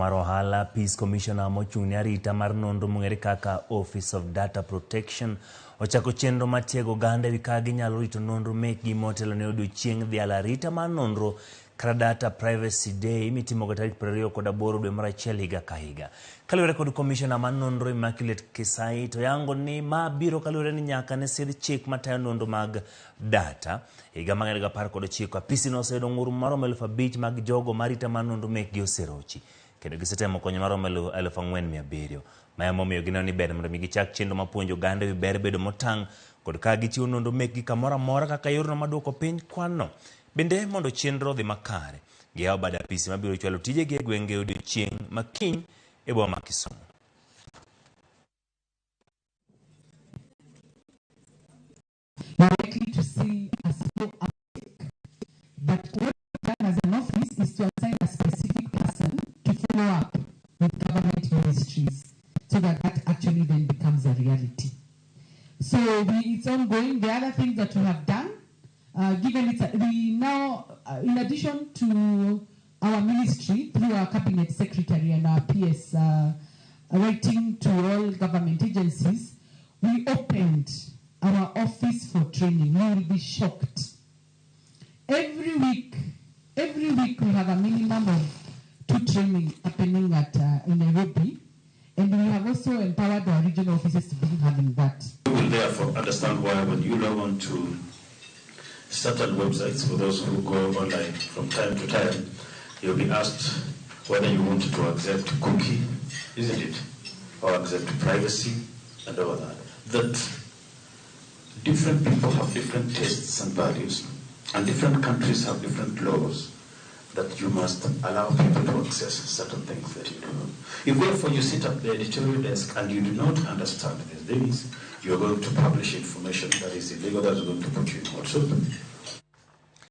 mar ohala, Peace Commissioner mochung'ne arita mar nonro mong'ere kaka Office of Data Protection ochako chenro matiego oganda ewi kaka ginyalo rito nonro mekgi motelo ne odiochieng' dhialo arita mar nonro kar Data Privacy Day mitimoga tarik 28 dwe mar achiel higa ka higa. Kaluwore kod Commissioner mar nonro Immaculate Kisai to yango ni ma biro kaluwore ni nyaka ne sidh chik matayo nonro mag data higa mag 2019 apisi noseyudo ng'uru maromo 5,000 mag jogo marita mar nonro mekgi oserochi kendo gisetemo konyo maromo 4,700. Maya momiyo gineno ni ber mondo gichak chenro mapuonjo oganda ewi ber bedo motang' kod ka gichiwo nonro mekgi kamoro amora kaka yorno maduoko piny kwanno. Bende mondo chenro dhi makare giyawo bad apisi mabiro chwalo tijegi e gwenge odiochieng' makiny e boma ma Kisumu. You're likely to see a slow uptake. But what we've done as an office is to assign a specific person to follow up with government ministries so that that actually then becomes a reality. So it's ongoing. The other things that we have done, given we now, in addition to our ministry, through our cabinet secretary and our PS writing to all government agencies, we opened our office for training. You will be shocked. Every week we have a minimum of 2 training happening at in Nairobi, and we have also empowered our regional offices to be having that. You will therefore understand why when you log on to certain websites, for those who go online from time to time, you'll be asked whether you want to accept cookie, isn't it? Or accept privacy and all that. That different people have different tastes and values, and different countries have different laws that you must allow people to access certain things that you do not. If therefore you sit at the editorial desk and you do not understand these things, you're going to publish information that is illegal, that is going to put you in hot soup.